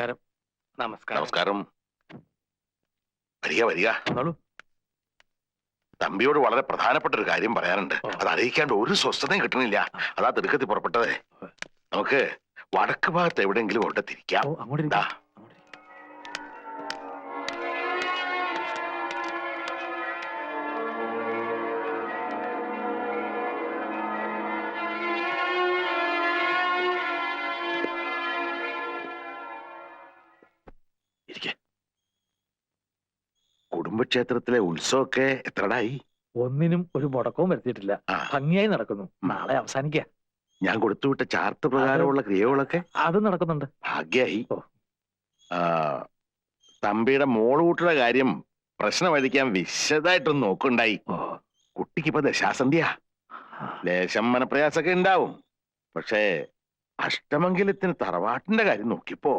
നമസ്കാരം. നമസ്കാരം. നമസ്കാരം. വരിക വരിക. വന്നോളൂ. തമ്പിയോട് വളരെ പ്രധാനപ്പെട്ട ഒരു കാര്യം പറയാനുണ്ട്. അത് അറിയിക്കാണ്ട് ഒരു സ്വസ്ഥതയും കിട്ടണില്ല. അതാ തിടുക്കത്തിൽ പുറപ്പെട്ടതേ. നമുക്ക് വടക്ക് ഭാഗത്ത് എവിടെയെങ്കിലും കൊണ്ട് തിരിക്കാം. അങ്ങോട്ട് ദാ. കുടുംബക്ഷേത്രത്തിലെ ഉത്സവമൊക്കെ എത്രടായി? ഒന്നിനും ഒരു മുടക്കവും വരുത്തിയിട്ടില്ല. ഭംഗിയായി നടക്കുന്നു. നാളെ അവസാനിക്കുക. ഞാൻ കൊടുത്തുവിട്ട ചാർട്ട് പ്രകാരമുള്ള ക്രിയകളൊക്കെ അത് നടക്കുന്നുണ്ട്. ഭാഗ്യായി. തമ്പിയുടെ മോളുകൂട്ടുടെ കാര്യം പ്രശ്നമഴിക്കാൻ വിശദമായിട്ടൊന്ന് നോക്കുണ്ടായി. കുട്ടിക്കിപ്പോ ദശാസന്ധ്യ. ലേശം മനപ്രയാസൊക്കെ ഉണ്ടാവും. പക്ഷേ അഷ്ടമംഗലത്തിന് തറവാട്ടിന്റെ കാര്യം നോക്കിയപ്പോ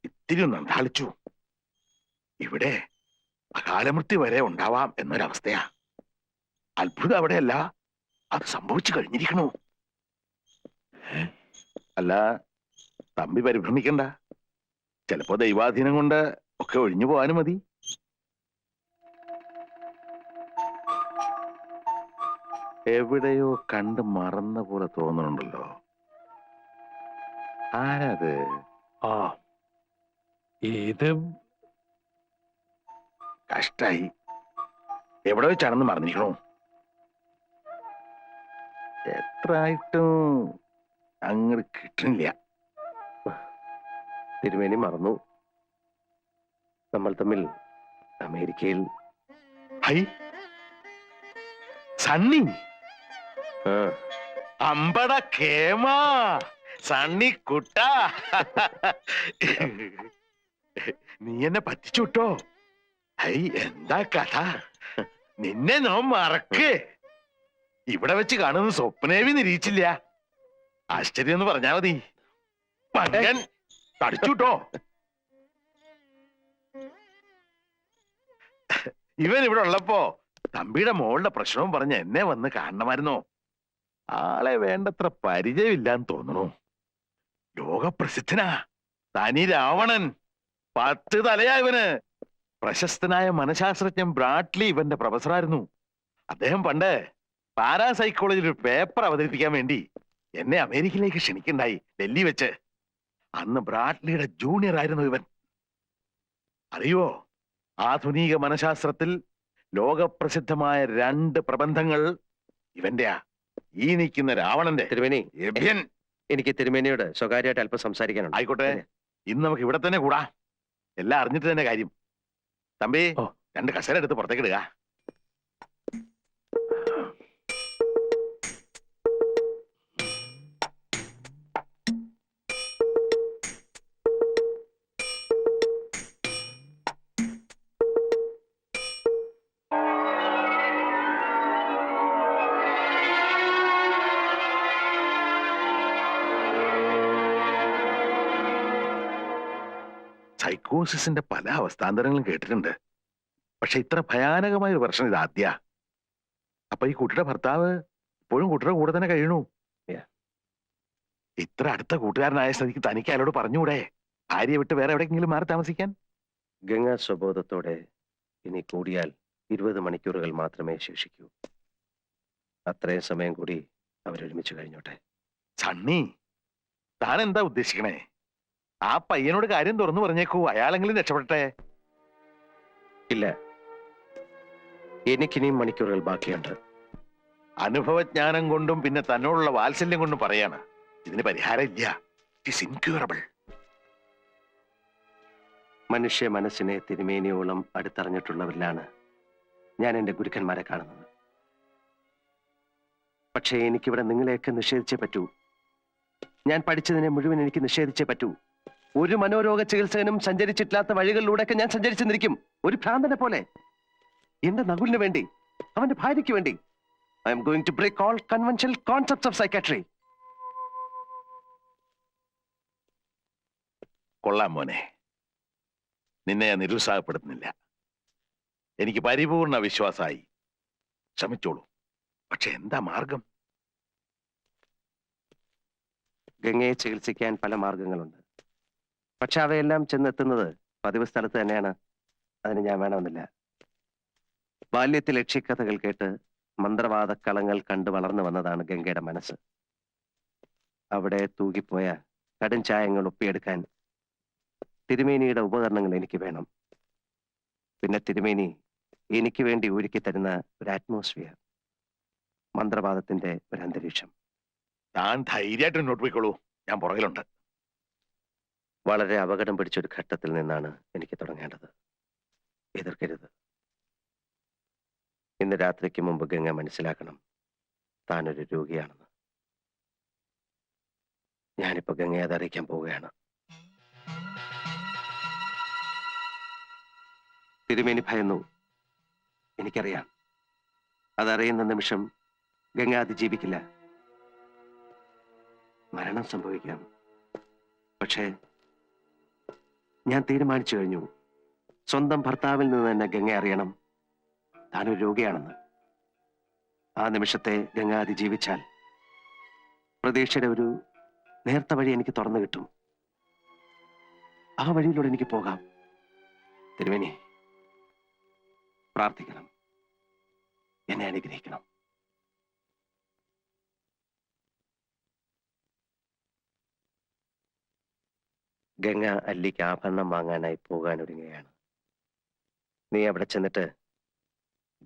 ഇത്തിരി നന്ദാളിച്ചു. ഇവിടെ അകാലമൃത്യു വരെ ഉണ്ടാവാം എന്നൊരവസ്ഥയാ. അത്ഭുതം അവിടെയല്ല, അത് സംഭവിച്ചു കഴിഞ്ഞിരിക്കണു. അല്ല, തമ്പി പരിഭ്രമിക്കണ്ട. ചിലപ്പോ ദൈവാധീനം കൊണ്ട് ഒക്കെ ഒഴിഞ്ഞു പോകാനും മതി. എവിടെയോ കണ്ട് മറന്ന പോലെ തോന്നുന്നുണ്ടല്ലോ. ആരത്? ഇത് കഷ്ടായി. എവിടെ വെച്ചാണെന്ന് മറന്നിരിക്കണോ? എത്ര ആയിട്ടും അങ്ങോട്ട് കിട്ടണില്ല. തിരുമേനി മറന്നു. നമ്മൾ തമ്മിൽ അമേരിക്കയിൽ. ഹൈ സണ്ണി. ആ, അമ്പട കേമാ സണ്ണി കുട്ട. നീ എന്നെ പറ്റിച്ചുട്ടോ. ഹൈ എന്താ കഥ? നിന്നെ ഞാൻ മറക്കേ. ഇവിടെ വെച്ച് കാണുന്ന സ്വപ്നേവി നിരീക്ഷിച്ചില്ല. ആശ്ചര്യം എന്ന് പറഞ്ഞാ മതി. പങ്കൻ തടിച്ചുട്ടോ. ഇവൻ ഇവിടെ ഉള്ളപ്പോ തമ്പിയുടെ മോളുടെ പ്രശ്നവും പറഞ്ഞ് എന്നെ വന്ന് കാണണമായിരുന്നോ? ആളെ വേണ്ടത്ര പരിചയമില്ലാന്ന് തോന്നണു. ലോകപ്രസിദ്ധനാ തനി രാവണൻ. 10 തലയാ ഇവന്. പ്രശസ്തനായ മനഃശാസ്ത്രജ്ഞൻ ബ്രാഡ്ലി ഇവന്റെ പ്രൊഫസറായിരുന്നു. അദ്ദേഹം പണ്ട് പാരാസൈക്കോളജിയിൽ ഒരു പേപ്പർ അവതരിപ്പിക്കാൻ വേണ്ടി എന്നെ അമേരിക്കയിലേക്ക് ക്ഷണിക്കണ്ടായി, ഡൽഹി വെച്ച്. അന്ന് ബ്രാഡ്ലിയുടെ ജൂനിയർ ആയിരുന്നു ഇവൻ. അറിയോ, ആധുനിക മനഃശാസ്ത്രത്തിൽ ലോകപ്രസിദ്ധമായ 2 പ്രബന്ധങ്ങൾ ഇവന്റെയാ. ഈ നിൽക്കുന്ന രാവണന്റെ. തിരുമേനി, എബ്യൻ. എനിക്ക് തിരുമേനിയോട് സ്വകാര്യമായിട്ട് അല്പം സംസാരിക്കാനുണ്ട്. ആയിക്കോട്ടെ, ഇന്ന് നമുക്ക് ഇവിടെ തന്നെ കൂടാ. എല്ലാം അറിഞ്ഞിട്ട് തന്നെ കാര്യം. തമ്പി, 2 കസേര എടുത്ത് പുറത്തേക്ക് ഇടുക. സൈക്കോസിന്റെ പല അവസ്ഥാന്തരങ്ങളും കേട്ടിട്ടുണ്ട്. പക്ഷെ ഇത്ര ഭയാനകമായ ഒരു പ്രശ്നം ഇത് ആദ്യ. അപ്പൊ ഈ കുട്ടിയുടെ ഭർത്താവ് ഇപ്പോഴും കുട്ടിയുടെ കൂടെ തന്നെ കഴിയണു. ഇത്ര അടുത്ത കൂട്ടുകാരനായ സ്ഥിതിക്ക് തനിക്ക് അയാളോട് പറഞ്ഞുകൂടെ ഭാര്യയെ വിട്ട് വേറെ എവിടെയെങ്കിലും മാറി താമസിക്കാൻ? ഗംഗാ സ്വബോധത്തോടെ ഇനി കൂടിയാൽ 20 മണിക്കൂറുകൾ മാത്രമേ ശേഷിക്കൂ. അത്രയും സമയം കൂടി അവരൊരുമിച്ച് കഴിഞ്ഞോട്ടെ. സണ്ണി, താൻ എന്താ ഉദ്ദേശിക്കണേ? ആ പയ്യനോട് കാര്യം തുറന്നു പറഞ്ഞേക്കൂ, അയാളെങ്കിലും രക്ഷപ്പെടട്ടെ. ഇല്ല, എനിക്കിനിയും മണിക്കൂറുകൾ ബാക്കിയുണ്ട്. അനുഭവജ്ഞാനം കൊണ്ടും പിന്നെ തന്നോടുള്ള വാത്സല്യം കൊണ്ടും പറയാണ്, ഇതിന് പരിഹാരം ഇല്ല. It is incurable. മനുഷ്യ മനസ്സിനെ തിരുമേനിയോളം അടുത്തറിഞ്ഞിട്ടുള്ളവരിലാണ് ഞാൻ എൻ്റെ ഗുരുക്കന്മാരെ കാണുന്നത്. പക്ഷേ എനിക്കിവിടെ നിങ്ങളെയൊക്കെ നിഷേധിച്ചേ പറ്റൂ. ഞാൻ പഠിച്ചതിനെ മുഴുവൻ എനിക്ക് നിഷേധിച്ചേ പറ്റൂ. ഒരു മനോരോഗ ചികിത്സകനും സഞ്ചരിച്ചിട്ടില്ലാത്ത വഴികളിലൂടെയൊക്കെ ഞാൻ സഞ്ചരിച്ചെന്നിരിക്കും, ഒരു ഭ്രാന്തനെ പോലെ. എന്റെ നകുലിന് വേണ്ടി, അവന്റെ ഭാര്യയ്ക്ക് വേണ്ടി. I am going to break all conventional concepts of psychiatry. കൊള്ളാം മോനെ, നിന്നെ ഞാൻ നിരുത്സാഹപ്പെടുത്തുന്നില്ല. എനിക്ക് പരിപൂർണ വിശ്വാസമായി. ശ്രമിച്ചോളൂ. പക്ഷെ എന്താ മാർഗം? ഗംഗയെ ചികിത്സിക്കാൻ പല മാർഗങ്ങളുണ്ട്. പക്ഷെ അവയെല്ലാം ചെന്നെത്തുന്നത് പതിവ് സ്ഥലത്ത് തന്നെയാണ്. അതിന് ഞാൻ വേണമെന്നില്ല. ബാല്യത്തിൽ യക്ഷിക്കഥകൾ കേട്ട് മന്ത്രവാദ കളങ്ങൾ കണ്ടു വളർന്നു വന്നതാണ് ഗംഗയുടെ മനസ്സ്. അവിടെ തൂകിപ്പോയ കടും ചായങ്ങൾ ഒപ്പിയെടുക്കാൻ തിരുമേനിയുടെ ഉപകരണങ്ങൾ എനിക്ക് വേണം. പിന്നെ തിരുമേനി എനിക്ക് വേണ്ടി ഒരുക്കി തരുന്ന ഒരു അറ്റ്മോസ്ഫിയർ, മന്ത്രവാദത്തിന്റെ ഒരു അന്തരീക്ഷം. താൻ ധൈര്യമായിട്ട് മുന്നോട്ട് പോയിക്കോളൂ, ഞാൻ പുറകിലുണ്ട്. വളരെ അപകടം പിടിച്ചൊരു ഘട്ടത്തിൽ നിന്നാണ് എനിക്ക് തുടങ്ങേണ്ടത്. എതിർക്കരുത്. ഇന്ന് രാത്രിക്ക് മുമ്പ് ഗംഗ മനസ്സിലാക്കണം താനൊരു രോഗിയാണെന്ന്. ഞാനിപ്പോ ഗംഗയെ അത് അറിയിക്കാൻ പോവുകയാണ്. തിരുമേനി ഭയന്നു, എനിക്കറിയാം. അതറിയുന്ന നിമിഷം ഗംഗ അതിജീവിക്കില്ല. മരണം സംഭവിക്കാം. പക്ഷേ ഞാൻ തീരുമാനിച്ചു കഴിഞ്ഞു, സ്വന്തം ഭർത്താവിൽ നിന്ന് തന്നെ ഗംഗ അറിയണം താനൊരു രോഗിയാണെന്ന്. ആ നിമിഷത്തെ ഗംഗ അതിജീവിച്ചാൽ പ്രതീക്ഷയുടെ ഒരു നേർത്ത വഴി എനിക്ക് തുറന്നു കിട്ടും. ആ വഴിയിലൂടെ എനിക്ക് പോകാം. തിരുമേനി പ്രാർത്ഥിക്കണം, എന്നെ അനുഗ്രഹിക്കണം. ഗംഗ അല്ലിക്ക് ആഭരണം വാങ്ങാനായി പോകാൻ ഒരുങ്ങുകയാണ്. നീ അവിടെ ചെന്നിട്ട്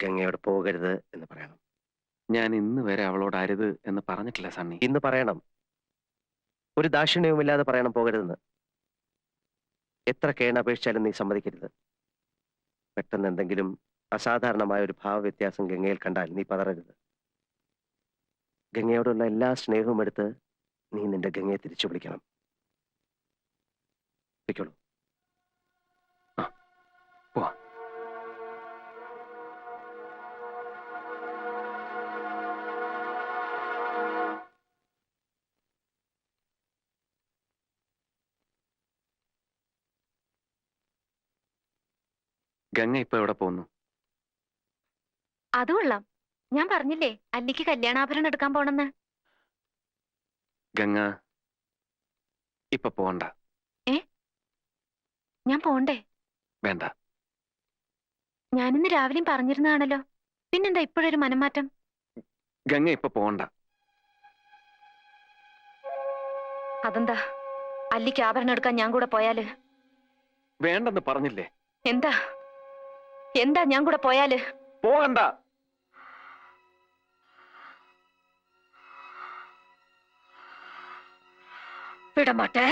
ഗംഗയോട് പോകരുത് എന്ന് പറയണം. ഞാൻ ഇന്ന് വരെ അവളോട് അരുത് എന്ന് പറഞ്ഞിട്ടില്ല സണ്ണി. ഇന്ന് പറയണം. ഒരു ദാക്ഷിണ്യവുമില്ലാതെ പറയണം പോകരുതെന്ന്. എത്ര കേണപേക്ഷിച്ചാലും നീ സമ്മതിക്കരുത്. പെട്ടെന്ന് എന്തെങ്കിലും അസാധാരണമായ ഒരു ഭാവവ്യത്യാസം ഗംഗയിൽ കണ്ടാൽ നീ പതറരുത്. ഗംഗയോടുള്ള എല്ലാ സ്നേഹവും എടുത്ത് നീ നിന്റെ ഗംഗയെ തിരിച്ചു വിളിക്കണം. വിളിക്കോളൂ. പോവാ. ഗംഗ ഇപ്പൊ എവിടെ പോകുന്നു? അത് കൊള്ളാം. ഞാൻ പറഞ്ഞില്ലേ അല്ലിക്ക് കല്യാണാഭരണം എടുക്കാൻ പോണെന്ന്. ഗംഗ ഇപ്പൊ പോണ്ട. ഞാൻ പോണ്ടേ? വേണ്ട. ഞാനിന്ന് രാവിലെയും പറഞ്ഞിരുന്നതാണല്ലോ, പിന്നെന്താ ഇപ്പോഴൊരു മനംമാറ്റം? ഗംഗ ഇപ്പൊ പോണ്ട. അതെന്താ? അല്ലിക്ക് ആഭരണം എടുക്കാൻ ഞാൻ കൂടെ പോയാല്? വേണ്ടെന്ന് പറഞ്ഞില്ലേ? എന്താ എന്താ ഞാൻ കൂടെ പോയാല്? പോകണ്ട. വിടമാട്ടെ,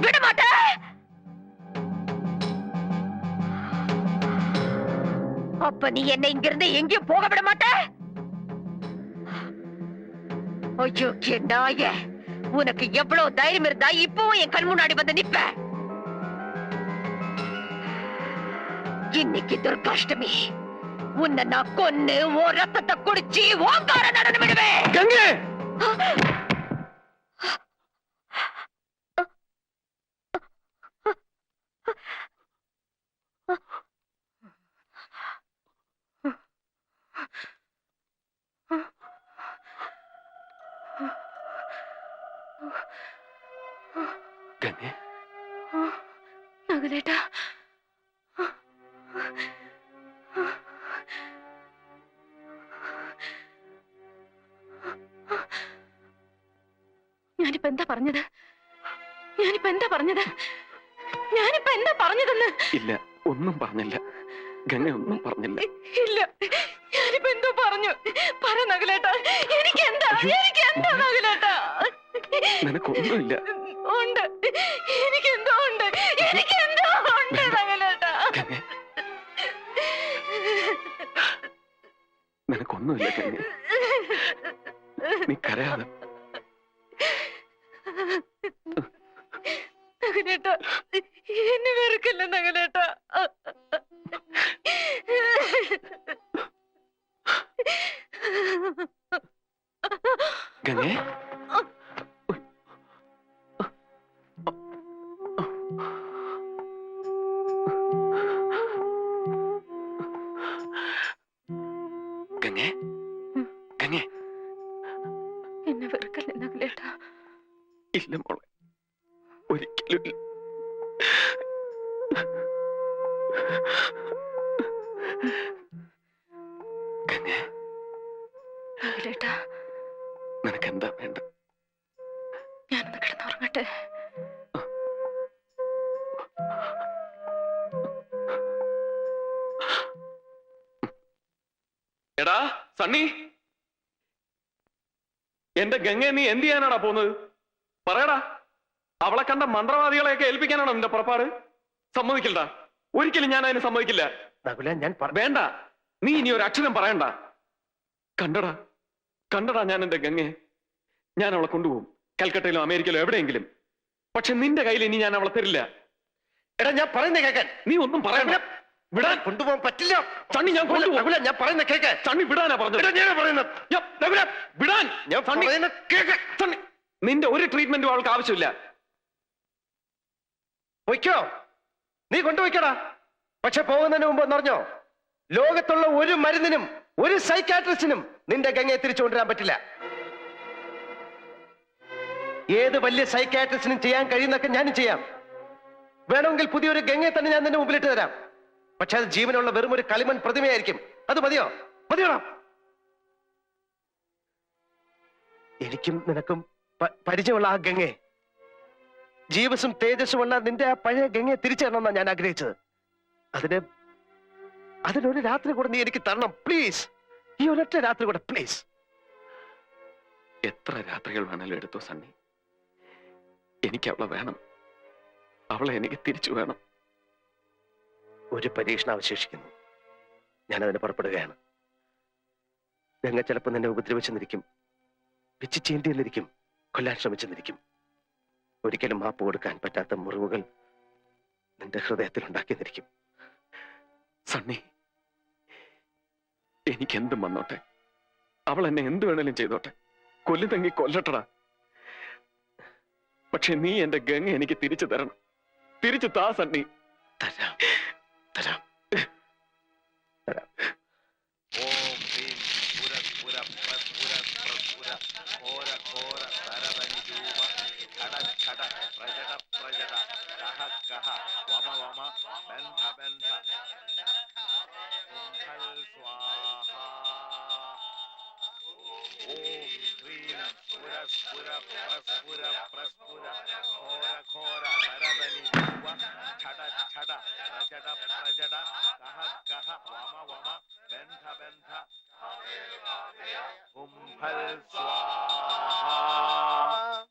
വിടമാട്ടെ. அப்ப நீ என்னை இங்கிருந்து எங்கேயும் போக விட மாட்ட? ஐயோ நாய, உனக்கு எவ்வளவு தைரியம் இருந்தா இப்பவும் என் கண் முன்னாடி வந்து நிப்ப? இன்னைக்கு துர்காஷ்டமி, உன்னை நான் கொன்னு ஓ ரத்தத்தை குடிச்சு ஓங்கார நடனம் விடுவேன். ഗംഗേ! ഗംഗേ, നകുലേട്ടാ, ഞാനിപ്പോ എന്താ പറഞ്ഞത്? ഞാനിപ്പോ എന്താ പറഞ്ഞത്? ഞാനിപ്പോ എന്താ പറഞ്ഞതെന്ന്? ഇല്ല, ഒന്നും പറഞ്ഞില്ല. ഗംഗ ഒന്നും പറഞ്ഞില്ല. ഇല്ല, ഞാനിപ്പോ എന്തോ പറഞ്ഞു. പറ നകുലേട്ടാ, എനിക്കെന്താ നകുലേട്ടാ? നിനക്കൊന്നുമില്ല. ഉണ്ട്, എനിക്കെന്തോ ഉണ്ട്, എനിക്കെന്തോ ഉണ്ട് നകുലേട്ടാ. ഗംഗേ, നിനക്കൊന്നുമില്ല ഗംഗേ. നീ കരയാതെ. നകുലേട്ടാ, എന്നെ വെറുക്കല്ല നകുലേട്ടാ. ഗംഗേ, ഗംഗേ, ഗംഗേ, എന്നെ വെറുക്കല്ല നകുലേട്ടാ. ഗംഗേ, രാഘുലേട്ടാ, നിനക്ക് എന്താ വേണ്ട? ഞാനൊന്ന് കിടന്നുറങ്ങട്ടെ. എടാ സണ്ണി, എന്റെ ഗംഗയെ നീ എന്ത് ചെയ്യാനാടാ പോകുന്നത്? പറയടാ. അവളെ കണ്ട മന്ത്രവാദികളെയൊക്കെ ഏൽപ്പിക്കാനാണോ നിന്റെ പുറപ്പാട്? സമ്മതിക്കില്ലടാ, ഒരിക്കലും ഞാൻ അതിന് സമ്മതിക്കില്ല. വേണ്ട, നീ ഇനി ഒരു അക്ഷരം പറയണ്ട. കണ്ടടാ കണ്ടടാ, ഞാൻ എന്റെ ഗംഗയെ, ഞാൻ അവളെ കൊണ്ടുപോകും, കൽക്കട്ടയിലോ അമേരിക്കയിലോ എവിടെയെങ്കിലും. പക്ഷെ നിന്റെ കയ്യിൽ ഇനി ഞാൻ അവളെ തരില്ല. എടാ, ഞാൻ പറയുന്ന കേൾക്കാൻ. നീ ഒന്നും പറയണ്ട. വിടാൻ കൊണ്ടുപോകാൻ പറ്റില്ല. സണ്ണി, ഞാൻ കൊണ്ടുപോകും. ഞാൻ പറയുന്ന കേൾക്കാൻ. സണ്ണി വിടാനാ പറഞ്ഞത്. വിടാൻ. സണ്ണി, നിന്റെ ഒരു ട്രീറ്റ്മെന്റും അവൾക്ക് ആവശ്യമില്ല. പൊയ്ക്കോ, നീ കൊണ്ടുപോയിക്കോടാ. പക്ഷെ പോകുന്നതിന് മുമ്പ് എന്നറിഞ്ഞോ, ലോകത്തുള്ള ഒരു മരുന്നിനും ഒരു സൈക്കാട്രിസ്റ്റിനും നിന്റെ ഗംഗയെ തിരിച്ചു കൊണ്ടുവരാൻ പറ്റില്ല. ഏത് വലിയ സൈക്കാട്രിസ്റ്റിനും ചെയ്യാൻ കഴിയുന്നൊക്കെ ഞാനും ചെയ്യാം. വേണമെങ്കിൽ പുതിയൊരു ഗംഗയെ തന്നെ ഞാൻ നിന്റെ മുമ്പിലിട്ട് തരാം. പക്ഷെ അത് ജീവനുള്ള വെറും ഒരു കളിമൺ പ്രതിമയായിരിക്കും. അത് മതിയോ? മതിയോടാ. എനിക്കും നിനക്കും പരിചയമുള്ള ആ ഗംഗയെ, ജീവസും തേജസ്സുമുള്ള നിന്റെ ആ പഴയ ഗംഗയെ തിരിച്ചു തരണമെന്നാണ് ഞാൻ ആഗ്രഹിച്ചത്. അതിനൊരു രാത്രി കൂടെ നീ എനിക്ക് തരണം പ്ലീസ്. ഈ ഒരൊറ്റ രാത്രി കൂടെ പ്ലീസ്. എത്ര രാത്രികൾ വേണേലും എടുത്തോ സണ്ണി, എനിക്ക് അവളെ വേണം. അവളെ എനിക്ക് തിരിച്ചു വേണം. ഒരു പരീക്ഷണം അവശേഷിക്കുന്നു. ഞാനതിന് പുറപ്പെടുകയാണ്. ഗംഗ ചിലപ്പോൾ നിന്നെ ഉപദ്രവിച്ചെന്നിരിക്കും, പിച്ചു ചീന്തിയെന്നിരിക്കും, കൊല്ലാൻ ശ്രമിച്ചെന്നിരിക്കും. ഒരിക്കലും മാപ്പ് കൊടുക്കാൻ പറ്റാത്ത മുറിവുകൾ നിന്റെ ഹൃദയത്തിൽ ഉണ്ടാക്കിയെന്നിരിക്കും. സണ്ണി, എനിക്കെന്തും വന്നോട്ടെ, അവൾ എന്നെ എന്ത് വേണേലും ചെയ്തോട്ടെ, കൊല്ലുന്നെങ്കി കൊല്ലട്ടടാ. പക്ഷെ നീ എന്റെ ഗംഗ എനിക്ക് തിരിച്ചു തരണം. തിരിച്ചു താ സണ്ണി. തരാം തരാം തരാം. ഓം ഹ്രീം പുര പ്രസ്ഫുര പ്രസ്ഫുര ഘോര ഘോര തരവനി രൂപ ഘട ഘട പ്രജട പ്രജട കഹ കഹ വമ വമ ബന്ധ ബന്ധ കുംഭൽ സ്വാഹ. ഓം ഹ്രീം പുര പ്രസ്ഫുര പ്രസ്ഫുര ഘോര ഘോര തരവനി രൂപ ഘട ഘട പ്രജട പ്രജട കഹ കഹ വമ വമ ബന്ധ ബന്ധ കുംഭൽ സ്വാഹ.